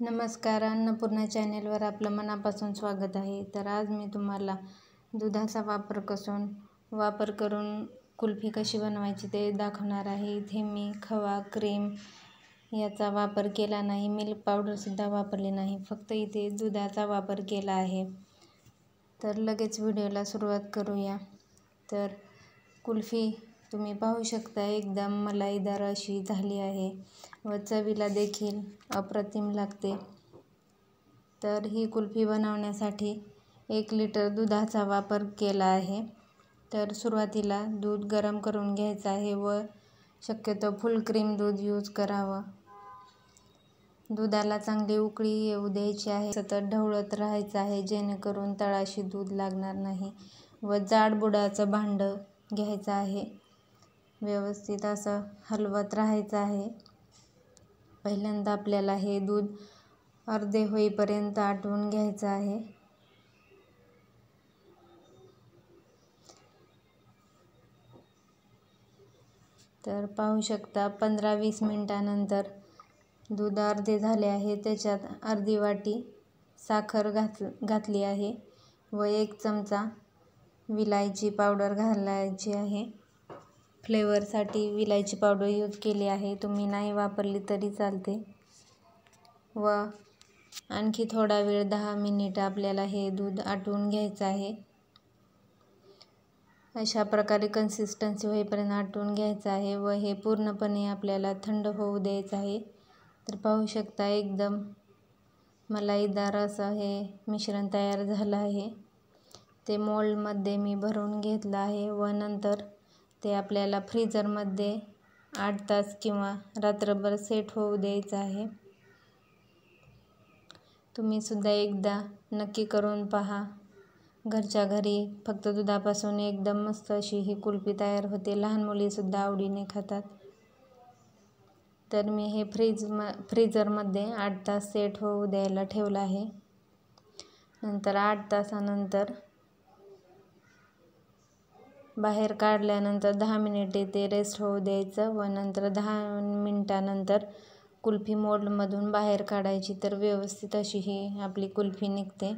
नमस्कार, अन्नपूर्णा चॅनेलवर आपलं मनापासून स्वागत आहे. तर आज मी तुम्हाला दुधाचा वापर करून कुल्फी कशी बनवायची ते दाखवणार आहे. इथे मी खवा, क्रीम याचा वापर केला नाही, मिल्क पावडरसुद्धा वापरली नाही, फक्त इथे दुधाचा वापर केला आहे. तर लगेच व्हिडिओला सुरुवात करूया. तर कुल्फी तुम्ही पाहू शकता, एकदम मलाईदार अशी झाली आहे व चवीला देखील अप्रतिम लागते. तर ही कुल्फी बनवण्यासाठी 1 लिटर दुधाचा वापर केला आहे. तर सुरुवातीला दूध गरम करून घ्यायचं आहे व शक्यतो फुल क्रीम दूध यूज करावं. दुधाला चांगली उकळी येऊ द्यायची आहे. सतत ढवळत राहायचं आहे जेणेकरून तळाशी दूध लागणार नाही. व जाड बुडाचं भांडं घ्यायचं आहे, व्यवस्थित असं हलवत राहायचं आहे. पहिल्यांदा आपल्याला हे दूध अर्धे होईपर्यंत आटवून घ्यायचं आहे. तर पाहू शकता 15-20 मिनिटानंतर दूध अर्धे झाले आहे. त्याच्यात अर्धी वाटी साखर घातली आहे व 1 चमचा विलायची पावडर घालायची आहे. फ्लेवरसाठी विलायची पावडर यूज केली आहे, तुम्ही नाही वापरली तरी चालते. व आणखी थोडा वेळ 10 मिनिटं आपल्याला हे दूध आटवून घ्यायचं आहे. अशा प्रकारे कन्सिस्टन्सी होईपर्यंत आटवून घ्यायचं आहे व हे पूर्णपणे आपल्याला थंड होऊ द्यायचं आहे. तर पाहू शकता, एकदम मलाईदार असं हे मिश्रण तयार झालं आहे. ते मोल्डमध्ये मी भरून घेतलं आहे व नंतर ते आपल्याला फ्रीजरमध्ये 8 तास किंवा रात्रभर सेट होऊ द्यायचं आहे. तुम्ही सुद्धा एकदा नक्की करून पहा. घरच्या घरी फक्त दुधापासून एकदम मस्त अशी ही कुल्फी तयार होते. लहान मुलीसुद्धा आवडीने खातात. तर मी हे फ्रीजरमध्ये 8 तास सेट होऊ द्यायला ठेवलं आहे. नंतर 8 तासानंतर बाहेर काढल्यानंतर 10 मिनिटे ते रेस्ट होऊ द्यायचं व नंतर 10 मिनिटानंतर कुल्फी मोल्डमधून बाहेर काढायची. तर व्यवस्थित अशी ही आपली कुल्फी निघते.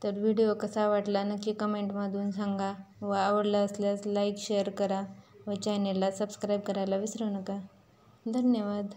तर व्हिडिओ कसा वाटला नक्की कमेंटमधून सांगा व आवडला असल्यास लाईक, शेअर करा व चॅनेलला सबस्क्राईब करायला विसरू नका. धन्यवाद.